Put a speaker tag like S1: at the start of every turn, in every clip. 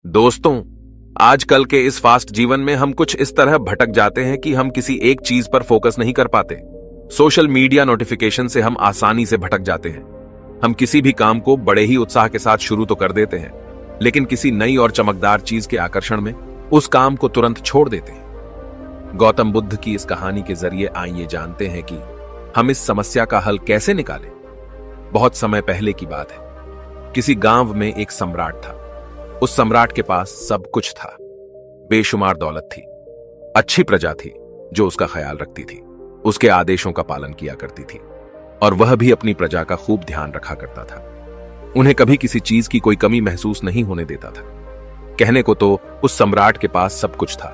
S1: दोस्तों, आजकल के इस फास्ट जीवन में हम कुछ इस तरह भटक जाते हैं कि हम किसी एक चीज पर फोकस नहीं कर पाते। सोशल मीडिया नोटिफिकेशन से हम आसानी से भटक जाते हैं। हम किसी भी काम को बड़े ही उत्साह के साथ शुरू तो कर देते हैं, लेकिन किसी नई और चमकदार चीज के आकर्षण में उस काम को तुरंत छोड़ देते हैं। गौतम बुद्ध की इस कहानी के जरिए आइए जानते हैं कि हम इस समस्या का हल कैसे निकालें। बहुत समय पहले की बात है। किसी गांव में एक सम्राट था। उस सम्राट के पास सब कुछ था। बेशुमार दौलत थी, अच्छी प्रजा थी जो उसका ख्याल रखती थी, उसके आदेशों का पालन किया करती थी, और वह भी अपनी प्रजा का खूब ध्यान रखा करता था। उन्हें कभी किसी चीज की कोई कमी महसूस नहीं होने देता था। कहने को तो उस सम्राट के पास सब कुछ था,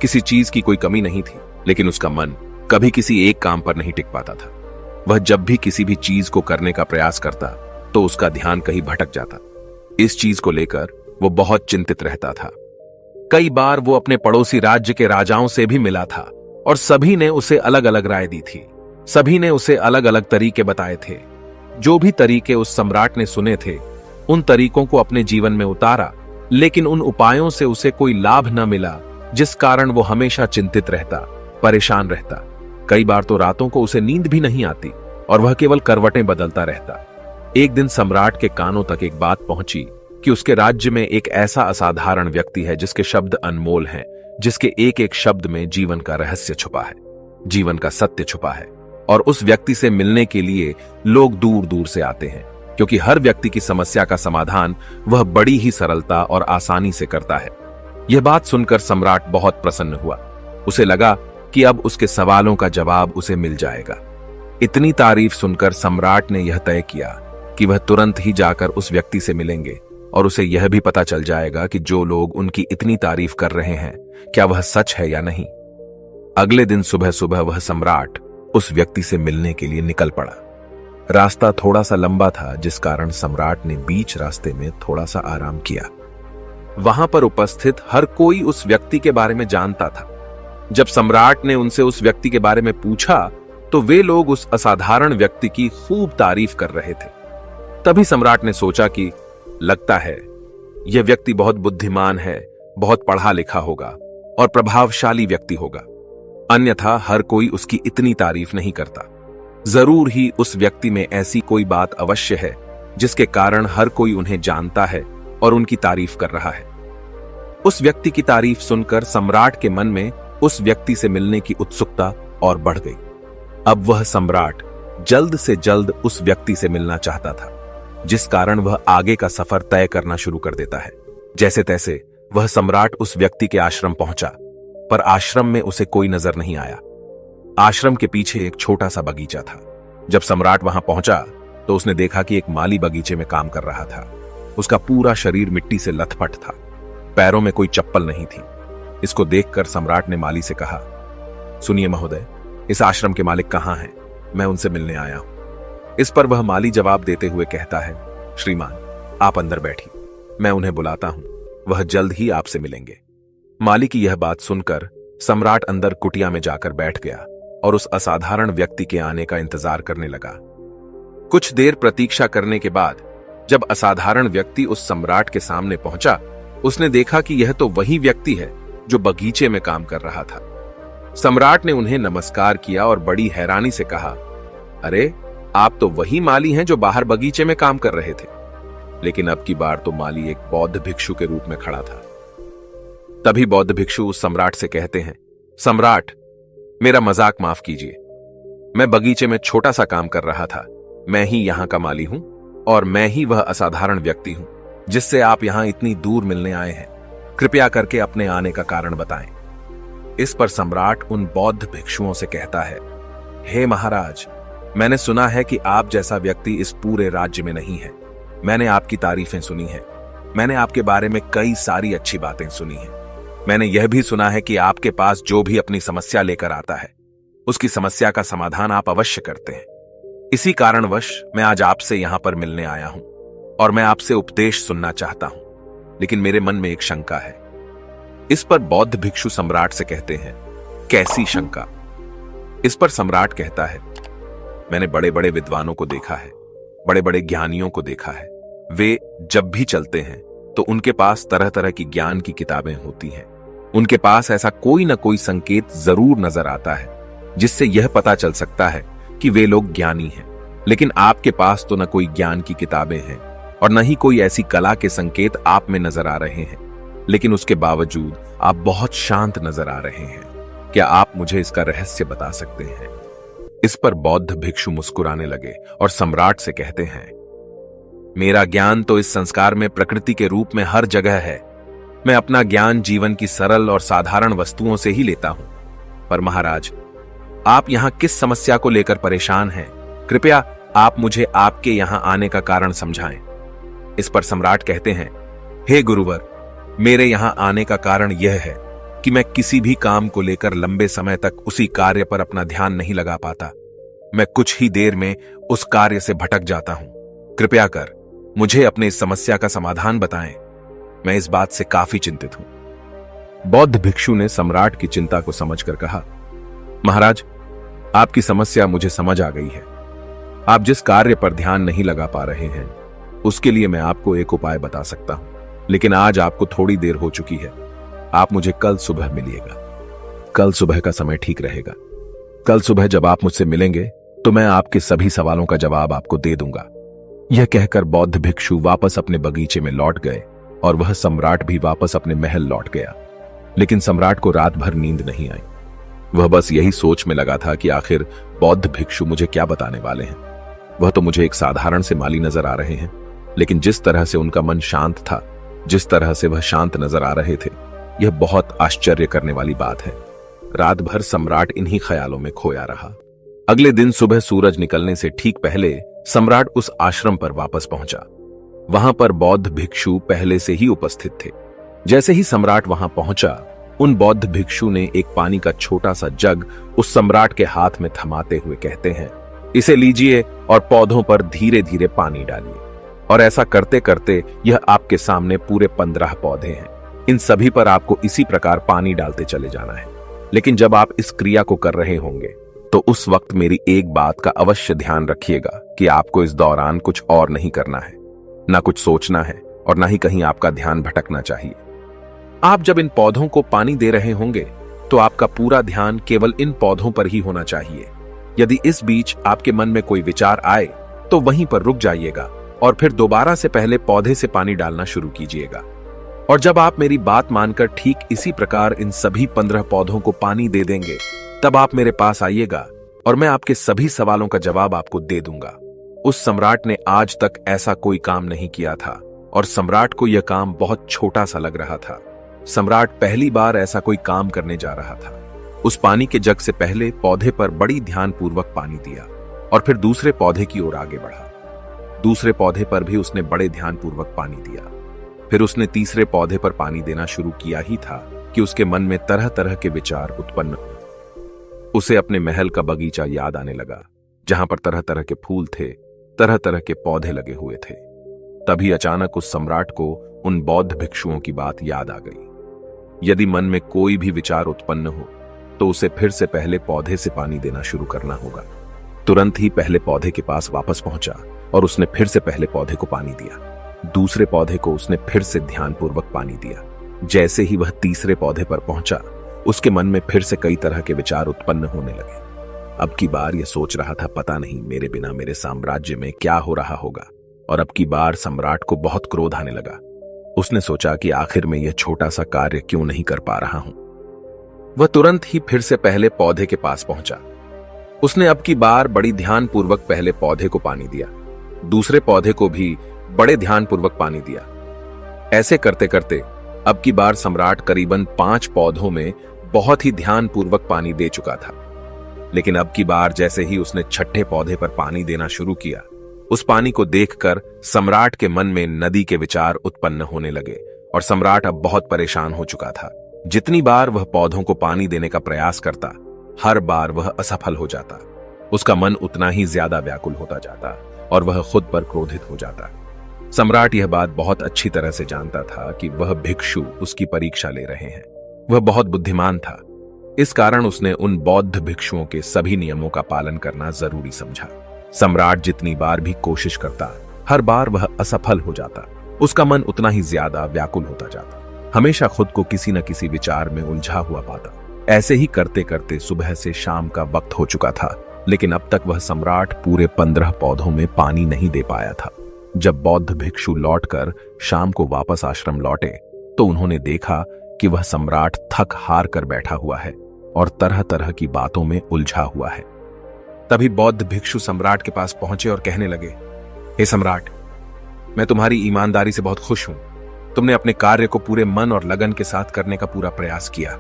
S1: किसी चीज की कोई कमी नहीं थी, लेकिन उसका मन कभी किसी एक काम पर नहीं टिक पाता था। वह जब भी किसी भी चीज को करने का प्रयास करता तो उसका ध्यान कहीं भटक जाता। इस चीज को लेकर वो बहुत चिंतित रहता था। कई बार वो अपने पड़ोसी राज्य के राजाओं से भी मिला था और सभी ने उसे अलग अलग राय दी थी। सभी ने उसे अलग अलग तरीके बताए थे। जो भी तरीके उस सम्राट ने सुने थे, उन तरीकों को अपने जीवन में उतारा, लेकिन उन उपायों से उसे कोई लाभ न मिला, जिस कारण वो हमेशा चिंतित रहता, परेशान रहता। कई बार तो रातों को उसे नींद भी नहीं आती और वह केवल करवटें बदलता रहता। एक दिन सम्राट के कानों तक एक बात पहुंची कि उसके राज्य में एक ऐसा असाधारण व्यक्ति है जिसके शब्द अनमोल हैं, जिसके एक एक शब्द में जीवन का रहस्य छुपा है, जीवन का सत्य छुपा है। और उस व्यक्ति से मिलने के लिए लोग दूर दूर से आते हैं, क्योंकि हर व्यक्ति की समस्या का समाधान वह बड़ी ही सरलता और आसानी से करता है। यह बात सुनकर सम्राट बहुत प्रसन्न हुआ। उसे लगा कि अब उसके सवालों का जवाब उसे मिल जाएगा। इतनी तारीफ सुनकर सम्राट ने यह तय किया कि वह तुरंत ही जाकर उस व्यक्ति से मिलेंगे और उसे यह भी पता चल जाएगा कि जो लोग उनकी इतनी तारीफ कर रहे हैं, क्या वह सच है या नहीं। अगले दिन सुबह सुबह वह सम्राट उस व्यक्ति से मिलने के लिए निकल पड़ा। रास्ता थोड़ा सा लंबा था, जिस कारण सम्राट ने बीच रास्ते में थोड़ा सा आराम किया। वहां पर उपस्थित हर कोई उस व्यक्ति के बारे में जानता था। जब सम्राट ने उनसे उस व्यक्ति के बारे में पूछा तो वे लोग उस असाधारण व्यक्ति की खूब तारीफ कर रहे थे। तभी सम्राट ने सोचा कि लगता है यह व्यक्ति बहुत बुद्धिमान है, बहुत पढ़ा लिखा होगा और प्रभावशाली व्यक्ति होगा, अन्यथा हर कोई उसकी इतनी तारीफ नहीं करता। जरूर ही उस व्यक्ति में ऐसी कोई बात अवश्य है जिसके कारण हर कोई उन्हें जानता है और उनकी तारीफ कर रहा है। उस व्यक्ति की तारीफ सुनकर सम्राट के मन में उस व्यक्ति से मिलने की उत्सुकता और बढ़ गई। अब वह सम्राट जल्द से जल्द उस व्यक्ति से मिलना चाहता था, जिस कारण वह आगे का सफर तय करना शुरू कर देता है। जैसे तैसे वह सम्राट उस व्यक्ति के आश्रम पहुंचा, पर आश्रम में उसे कोई नजर नहीं आया। आश्रम के पीछे एक छोटा सा बगीचा था। जब सम्राट वहां पहुंचा तो उसने देखा कि एक माली बगीचे में काम कर रहा था। उसका पूरा शरीर मिट्टी से लथपथ था, पैरों में कोई चप्पल नहीं थी। इसको देखकर सम्राट ने माली से कहा, सुनिए महोदय, इस आश्रम के मालिक कहां हैं? मैं उनसे मिलने आया हूं। इस पर वह माली जवाब देते हुए कहता है, श्रीमान, आप अंदर बैठिए, मैं उन्हें बुलाता हूं, वह जल्द ही आपसे मिलेंगे। माली की यह बात सुनकर सम्राट अंदर कुटिया में जाकर बैठ गया और उस असाधारण व्यक्ति के आने का इंतजार करने लगा। कुछ देर प्रतीक्षा करने के बाद जब असाधारण व्यक्ति उस सम्राट के सामने पहुंचा, उसने देखा कि यह तो वही व्यक्ति है जो बगीचे में काम कर रहा था। सम्राट ने उन्हें नमस्कार किया और बड़ी हैरानी से कहा, अरे, आप तो वही माली हैं जो बाहर बगीचे में काम कर रहे थे। लेकिन अब की बार तो माली एक बौद्ध भिक्षु के रूप में खड़ा था। तभी बौद्ध भिक्षु उस सम्राट से कहते हैं, सम्राट, मेरा मजाक माफ कीजिए। मैं बगीचे में छोटा सा काम कर रहा था। मैं ही यहां का माली हूं और मैं ही वह असाधारण व्यक्ति हूं जिससे आप यहां इतनी दूर मिलने आए हैं। कृपया करके अपने आने का कारण बताएं। इस पर सम्राट उन बौद्ध भिक्षुओं से कहता है, हे महाराज, मैंने सुना है कि आप जैसा व्यक्ति इस पूरे राज्य में नहीं है। मैंने आपकी तारीफें सुनी हैं। मैंने आपके बारे में कई सारी अच्छी बातें सुनी हैं। मैंने यह भी सुना है कि आपके पास जो भी अपनी समस्या लेकर आता है, उसकी समस्या का समाधान आप अवश्य करते हैं। इसी कारणवश मैं आज आपसे यहां पर मिलने आया हूं और मैं आपसे उपदेश सुनना चाहता हूं, लेकिन मेरे मन में एक शंका है। इस पर बौद्ध भिक्षु सम्राट से कहते हैं, कैसी शंका? इस पर सम्राट कहता है, मैंने बड़े बड़े विद्वानों को देखा है, बड़े बड़े ज्ञानियों को देखा है। वे जब भी चलते हैं तो उनके पास तरह तरह की ज्ञान की किताबें होती हैं। उनके पास ऐसा कोई ना कोई संकेत जरूर नजर आता है जिससे यह पता चल सकता है कि वे लोग ज्ञानी हैं। लेकिन आपके पास तो न कोई ज्ञान की किताबें हैं और न ही कोई ऐसी कला के संकेत आप में नजर आ रहे हैं, लेकिन उसके बावजूद आप बहुत शांत नजर आ रहे हैं। क्या आप मुझे इसका रहस्य बता सकते हैं? इस पर बौद्ध भिक्षु मुस्कुराने लगे और सम्राट से कहते हैं, मेरा ज्ञान तो इस संस्कार में प्रकृति के रूप में हर जगह है। मैं अपना ज्ञान जीवन की सरल और साधारण वस्तुओं से ही लेता हूं। पर महाराज, आप यहां किस समस्या को लेकर परेशान हैं? कृपया आप मुझे आपके यहां आने का कारण समझाएं। इस पर सम्राट कहते हैं, हे गुरुवर, मेरे यहां आने का कारण यह है कि मैं किसी भी काम को लेकर लंबे समय तक उसी कार्य पर अपना ध्यान नहीं लगा पाता। मैं कुछ ही देर में उस कार्य से भटक जाता हूं। कृपया कर मुझे अपने इस समस्या का समाधान बताएं। मैं इस बात से काफी चिंतित हूं। बौद्ध भिक्षु ने सम्राट की चिंता को समझकर कहा, महाराज, आपकी समस्या मुझे समझ आ गई है। आप जिस कार्य पर ध्यान नहीं लगा पा रहे हैं उसके लिए मैं आपको एक उपाय बता सकता हूं, लेकिन आज आपको थोड़ी देर हो चुकी है। आप मुझे कल सुबह मिलिएगा। कल सुबह का समय ठीक रहेगा। कल सुबह जब आप मुझसे मिलेंगे तो मैं आपके सभी सवालों का जवाब आपको दे दूंगा। यह कहकर बौद्ध भिक्षु वापस अपने बगीचे में लौट गए और वह सम्राट भी वापस अपने महल लौट गया। लेकिन सम्राट को रात भर नींद नहीं आई। वह बस यही सोच में लगा था कि आखिर बौद्ध भिक्षु मुझे क्या बताने वाले हैं। वह तो मुझे एक साधारण से माली नजर आ रहे हैं, लेकिन जिस तरह से उनका मन शांत था, जिस तरह से वह शांत नजर आ रहे थे, यह बहुत आश्चर्य करने वाली बात है। रात भर सम्राट इन्हीं ख्यालों में खोया रहा। अगले दिन सुबह सूरज निकलने से ठीक पहले सम्राट उस आश्रम पर वापस पहुंचा। वहां पर बौद्ध भिक्षु पहले से ही उपस्थित थे। जैसे ही सम्राट वहां पहुंचा, उन बौद्ध भिक्षु ने एक पानी का छोटा सा जग उस सम्राट के हाथ में थमाते हुए कहते हैं, इसे लीजिए और पौधों पर धीरे धीरे पानी डालिए। और ऐसा करते करते यह आपके सामने पूरे 15 पौधे हैं। इन सभी पर आपको इसी प्रकार पानी डालते चले जाना है। लेकिन जब आप इस क्रिया को कर रहे होंगे तो उस वक्त मेरी एक बात का अवश्य ध्यान रखिएगा कि आपको इस दौरान कुछ और नहीं करना है, ना कुछ सोचना है और ना ही कहीं आपका ध्यान भटकना चाहिए। आप जब इन पौधों को पानी दे रहे होंगे तो आपका पूरा ध्यान केवल इन पौधों पर ही होना चाहिए। यदि इस बीच आपके मन में कोई विचार आए तो वहीं पर रुक जाइएगा और फिर दोबारा से पहले पौधे से पानी डालना शुरू कीजिएगा। और जब आप मेरी बात मानकर ठीक इसी प्रकार इन सभी 15 पौधों को पानी दे देंगे, तब आप मेरे पास आइएगा और मैं आपके सभी सवालों का जवाब आपको दे दूंगा। उस सम्राट ने आज तक ऐसा कोई काम नहीं किया था और सम्राट को यह काम बहुत छोटा सा लग रहा था। सम्राट पहली बार ऐसा कोई काम करने जा रहा था। उस पानी के जग से पहले पौधे पर बड़ी ध्यानपूर्वक पानी दिया और फिर दूसरे पौधे की ओर आगे बढ़ा। दूसरे पौधे पर भी उसने बड़े ध्यानपूर्वक पानी दिया। फिर उसने तीसरे पौधे पर पानी देना शुरू किया ही था कि उसके मन में तरह तरह के विचार उत्पन्न हुए। उसे अपने महल का बगीचा याद आने लगा, जहां पर तरह तरह के फूल थे, तरह तरह के पौधे लगे हुए थे। तभी अचानक उस सम्राट को उन बौद्ध भिक्षुओं की बात याद आ गई। यदि मन में कोई भी विचार उत्पन्न हो तो उसे फिर से पहले पौधे से पानी देना शुरू करना होगा। तुरंत ही पहले पौधे के पास वापस पहुंचा और उसने फिर से पहले पौधे को पानी दिया। दूसरे पौधे को उसने फिर से ध्यानपूर्वक पानी दिया। जैसे ही वह तीसरे पौधे पर पहुंचा, उसके मन में फिर से कई तरह के विचार उत्पन्न होने लगे। अब की बार यह सोच रहा था, पता नहीं मेरे बिना मेरे साम्राज्य में क्या हो रहा होगा। और अब की बार सम्राट को बहुत क्रोध आने लगा। उसने सोचा कि आखिर में यह छोटा सा कार्य क्यों नहीं कर पा रहा हूं। वह तुरंत ही फिर से पहले पौधे के पास पहुंचा। उसने अब की बार बड़ी ध्यानपूर्वक पहले पौधे को पानी दिया, दूसरे पौधे को भी बड़े ध्यानपूर्वक पानी दिया। ऐसे करते करते अब की बार सम्राट करीबन 5 पौधों में बहुत ही ध्यानपूर्वक पानी दे चुका था। लेकिन अब की बार जैसे ही उसने छठे पौधे पर पानी देना शुरू किया, उस पानी को देखकर सम्राट के मन में नदी के विचार उत्पन्न होने लगे और सम्राट अब बहुत परेशान हो चुका था। जितनी बार वह पौधों को पानी देने का प्रयास करता, हर बार वह असफल हो जाता। उसका मन उतना ही ज्यादा व्याकुल होता जाता और वह खुद पर क्रोधित हो जाता। सम्राट यह बात बहुत अच्छी तरह से जानता था कि वह भिक्षु उसकी परीक्षा ले रहे हैं। वह बहुत बुद्धिमान था, इस कारण उसने उन बौद्ध भिक्षुओं के सभी नियमों का पालन करना जरूरी समझा। सम्राट जितनी बार भी कोशिश करता, हर बार वह असफल हो जाता। उसका मन उतना ही ज्यादा व्याकुल होता जाता, हमेशा खुद को किसी न किसी विचार में उलझा हुआ पाता। ऐसे ही करते करते सुबह से शाम का वक्त हो चुका था, लेकिन अब तक वह सम्राट पूरे 15 पौधों में पानी नहीं दे पाया था। जब बौद्ध भिक्षु लौटकर शाम को वापस आश्रम लौटे तो उन्होंने देखा कि वह सम्राट थक हार कर बैठा हुआ है और तरह तरह की बातों में उलझा हुआ है। तभी बौद्ध भिक्षु सम्राट के पास पहुंचे और कहने लगे, हे सम्राट, मैं तुम्हारी ईमानदारी से बहुत खुश हूं। तुमने अपने कार्य को पूरे मन और लगन के साथ करने का पूरा प्रयास किया,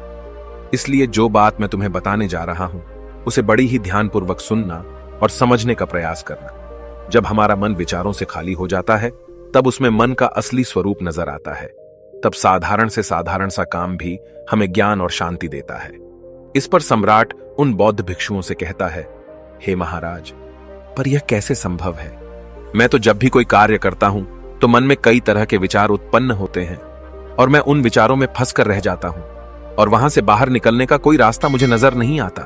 S1: इसलिए जो बात मैं तुम्हें बताने जा रहा हूं उसे बड़ी ही ध्यानपूर्वक सुनना और समझने का प्रयास करना। जब हमारा मन विचारों से खाली हो जाता है तब उसमें मन का असली स्वरूप नजर आता है। तब साधारण से साधारण सा काम भी हमें ज्ञान और शांति देता है। इस पर सम्राट उन बौद्ध भिक्षुओं से कहता है, हे महाराज, पर यह कैसे संभव है? मैं तो जब भी कोई कार्य करता हूं तो मन में कई तरह के विचार उत्पन्न होते हैं और मैं उन विचारों में फंस कर रह जाता हूं और वहां से बाहर निकलने का कोई रास्ता मुझे नजर नहीं आता।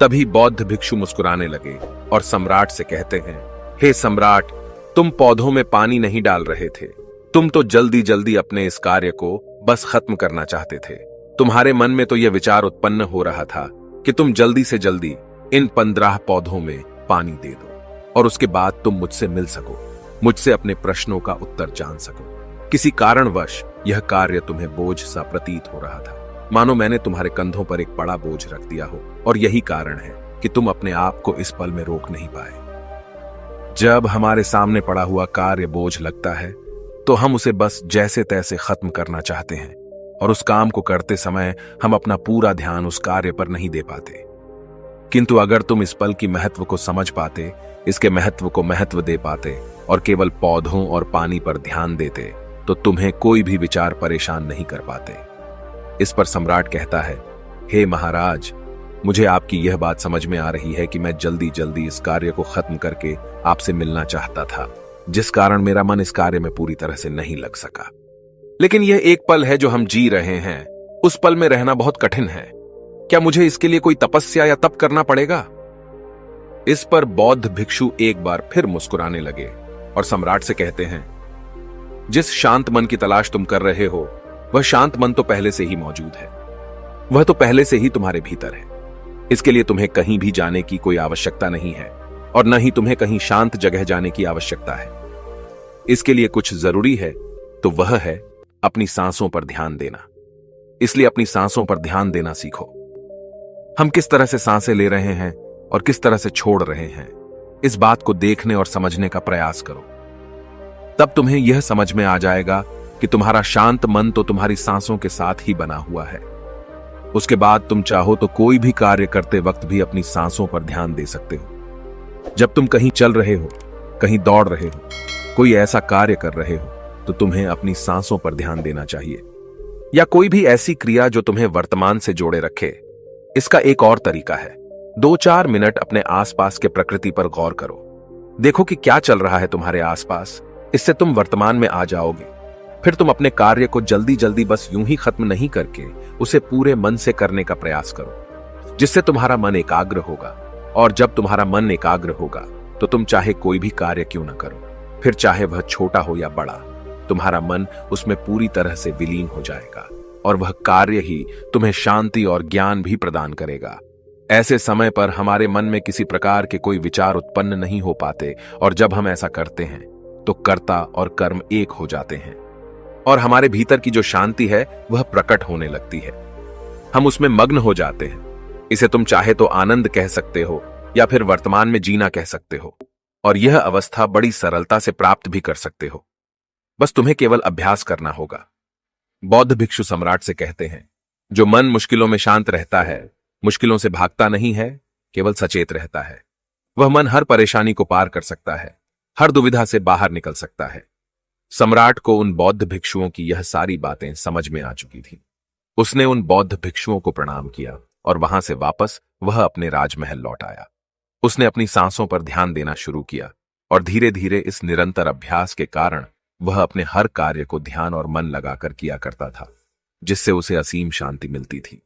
S1: तभी बौद्ध भिक्षु मुस्कुराने लगे और सम्राट से कहते हैं, हे सम्राट, तुम पौधों में पानी नहीं डाल रहे थे, तुम तो जल्दी जल्दी अपने इस कार्य को बस खत्म करना चाहते थे। तुम्हारे मन में तो यह विचार उत्पन्न हो रहा था कि तुम जल्दी से जल्दी इन 15 पौधों में पानी दे दो और उसके बाद तुम मुझसे मिल सको, मुझसे अपने प्रश्नों का उत्तर जान सको। किसी कारणवश यह कार्य तुम्हें बोझ सा प्रतीत हो रहा था, मानो मैंने तुम्हारे कंधों पर एक बड़ा बोझ रख दिया हो, और यही कारण है कि तुम अपने आप को इस पल में रोक नहीं पाए। जब हमारे सामने पड़ा हुआ कार्य बोझ लगता है तो हम उसे बस जैसे तैसे खत्म करना चाहते हैं और उस काम को करते समय हम अपना पूरा ध्यान उस कार्य पर नहीं दे पाते। किंतु अगर तुम इस पल की महत्व को समझ पाते, इसके महत्व को महत्व दे पाते और केवल पौधों और पानी पर ध्यान देते तो तुम्हें कोई भी विचार परेशान नहीं कर पाते। इस पर सम्राट कहता है, हे महाराज, मुझे आपकी यह बात समझ में आ रही है कि मैं जल्दी जल्दी इस कार्य को खत्म करके आपसे मिलना चाहता था, जिस कारण मेरा मन इस कार्य में पूरी तरह से नहीं लग सका। लेकिन यह एक पल है जो हम जी रहे हैं, उस पल में रहना बहुत कठिन है। क्या मुझे इसके लिए कोई तपस्या या तप करना पड़ेगा? इस पर बौद्ध भिक्षु एक बार फिर मुस्कुराने लगे और सम्राट से कहते हैं, जिस शांत मन की तलाश तुम कर रहे हो वह शांत मन तो पहले से ही मौजूद है, वह तो पहले से ही तुम्हारे भीतर है। इसके लिए तुम्हें कहीं भी जाने की कोई आवश्यकता नहीं है और न ही तुम्हें कहीं शांत जगह जाने की आवश्यकता है। इसके लिए कुछ जरूरी है तो वह है अपनी सांसों पर ध्यान देना। इसलिए अपनी सांसों पर ध्यान देना सीखो। हम किस तरह से सांसें ले रहे हैं और किस तरह से छोड़ रहे हैं, इस बात को देखने और समझने का प्रयास करो। तब तुम्हें यह समझ में आ जाएगा कि तुम्हारा शांत मन तो तुम्हारी सांसों के साथ ही बना हुआ है। उसके बाद तुम चाहो तो कोई भी कार्य करते वक्त भी अपनी सांसों पर ध्यान दे सकते हो। जब तुम कहीं चल रहे हो, कहीं दौड़ रहे हो, कोई ऐसा कार्य कर रहे हो तो तुम्हें अपनी सांसों पर ध्यान देना चाहिए, या कोई भी ऐसी क्रिया जो तुम्हें वर्तमान से जोड़े रखे। इसका एक और तरीका है, 2-4 मिनट अपने आसपास के प्रकृति पर गौर करो। देखो कि क्या चल रहा है तुम्हारे आसपास। इससे तुम वर्तमान में आ जाओगे। फिर तुम अपने कार्य को जल्दी जल्दी बस यूं ही खत्म नहीं करके उसे पूरे मन से करने का प्रयास करो, जिससे तुम्हारा मन एकाग्र होगा। और जब तुम्हारा मन एकाग्र होगा तो तुम चाहे कोई भी कार्य क्यों ना करो, फिर चाहे वह छोटा हो या बड़ा, तुम्हारा मन उसमें पूरी तरह से विलीन हो जाएगा और वह कार्य ही तुम्हें शांति और ज्ञान भी प्रदान करेगा। ऐसे समय पर हमारे मन में किसी प्रकार के कोई विचार उत्पन्न नहीं हो पाते, और जब हम ऐसा करते हैं तो कर्ता और कर्म एक हो जाते हैं और हमारे भीतर की जो शांति है वह प्रकट होने लगती है। हम उसमें मग्न हो जाते हैं। इसे तुम चाहे तो आनंद कह सकते हो या फिर वर्तमान में जीना कह सकते हो, और यह अवस्था बड़ी सरलता से प्राप्त भी कर सकते हो। बस तुम्हें केवल अभ्यास करना होगा। बौद्ध भिक्षु सम्राट से कहते हैं, जो मन मुश्किलों में शांत रहता है, मुश्किलों से भागता नहीं है, केवल सचेत रहता है, वह मन हर परेशानी को पार कर सकता है, हर दुविधा से बाहर निकल सकता है। सम्राट को उन बौद्ध भिक्षुओं की यह सारी बातें समझ में आ चुकी थी। उसने उन बौद्ध भिक्षुओं को प्रणाम किया और वहां से वापस वह अपने राजमहल लौट आया। उसने अपनी सांसों पर ध्यान देना शुरू किया और धीरे धीरे इस निरंतर अभ्यास के कारण वह अपने हर कार्य को ध्यान और मन लगाकर किया करता था, जिससे उसे असीम शांति मिलती थी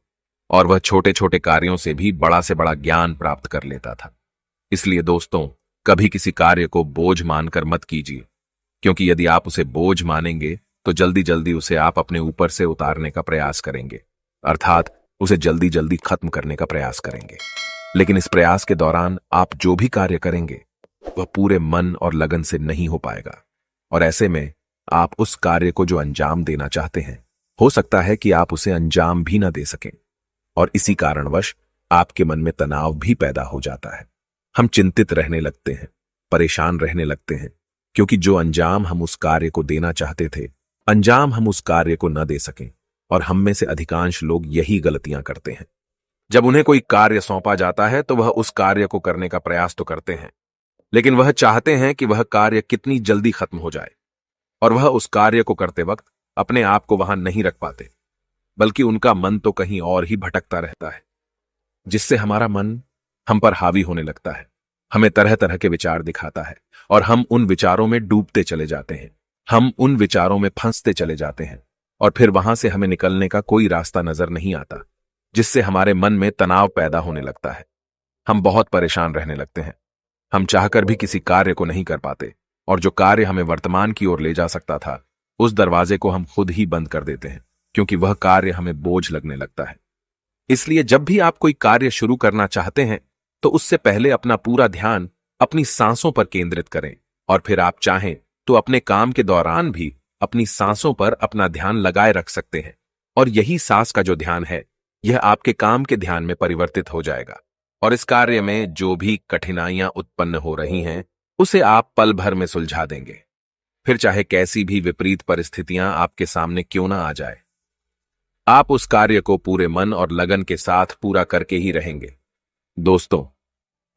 S1: और वह छोटे छोटे कार्यों से भी बड़ा से बड़ा ज्ञान प्राप्त कर लेता था। इसलिए दोस्तों, कभी किसी कार्य को बोझ मानकर मत कीजिए। क्योंकि यदि आप उसे बोझ मानेंगे तो जल्दी जल्दी उसे आप अपने ऊपर से उतारने का प्रयास करेंगे, अर्थात उसे जल्दी जल्दी खत्म करने का प्रयास करेंगे। लेकिन इस प्रयास के दौरान आप जो भी कार्य करेंगे वह पूरे मन और लगन से नहीं हो पाएगा, और ऐसे में आप उस कार्य को जो अंजाम देना चाहते हैं, हो सकता है कि आप उसे अंजाम भी न दे सकें, और इसी कारणवश आपके मन में तनाव भी पैदा हो जाता है। हम चिंतित रहने लगते हैं, परेशान रहने लगते हैं, क्योंकि जो अंजाम हम उस कार्य को देना चाहते थे, अंजाम हम उस कार्य को न दे सकें। और हम में से अधिकांश लोग यही गलतियां करते हैं। जब उन्हें कोई कार्य सौंपा जाता है तो वह उस कार्य को करने का प्रयास तो करते हैं, लेकिन वह चाहते हैं कि वह कार्य कितनी जल्दी खत्म हो जाए, और वह उस कार्य को करते वक्त अपने आप को वहां नहीं रख पाते, बल्कि उनका मन तो कहीं और ही भटकता रहता है, जिससे हमारा मन हम पर हावी होने लगता है, हमें तरह तरह के विचार दिखाता है, और हम उन विचारों में डूबते चले जाते हैं, हम उन विचारों में फंसते चले जाते हैं, और फिर वहां से हमें निकलने का कोई रास्ता नजर नहीं आता, जिससे हमारे मन में तनाव पैदा होने लगता है। हम बहुत परेशान रहने लगते हैं, हम चाहकर भी किसी कार्य को नहीं कर पाते, और जो कार्य हमें वर्तमान की ओर ले जा सकता था, उस दरवाजे को हम खुद ही बंद कर देते हैं, क्योंकि वह कार्य हमें बोझ लगने लगता है। इसलिए जब भी आप कोई कार्य शुरू करना चाहते हैं तो उससे पहले अपना पूरा ध्यान अपनी सांसों पर केंद्रित करें, और फिर आप चाहें तो अपने काम के दौरान भी अपनी सांसों पर अपना ध्यान लगाए रख सकते हैं, और यही सांस का जो ध्यान है, यह आपके काम के ध्यान में परिवर्तित हो जाएगा, और इस कार्य में जो भी कठिनाइयां उत्पन्न हो रही हैं उसे आप पल भर में सुलझा देंगे, फिर चाहे कैसी भी विपरीत परिस्थितियां आपके सामने क्यों ना आ जाए। आप उस कार्य को पूरे मन और लगन के साथ पूरा करके ही रहेंगे। दोस्तों,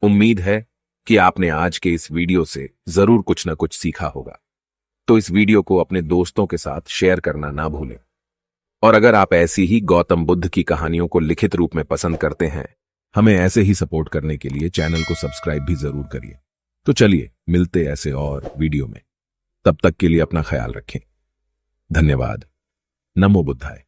S1: उम्मीद है कि आपने आज के इस वीडियो से जरूर कुछ न कुछ सीखा होगा, तो इस वीडियो को अपने दोस्तों के साथ शेयर करना ना भूलें। और अगर आप ऐसी ही गौतम बुद्ध की कहानियों को लिखित रूप में पसंद करते हैं, हमें ऐसे ही सपोर्ट करने के लिए चैनल को सब्सक्राइब भी जरूर करिए। तो चलिए मिलते ऐसे और वीडियो में, तब तक के लिए अपना ख्याल रखें। धन्यवाद। नमो बुद्धाय।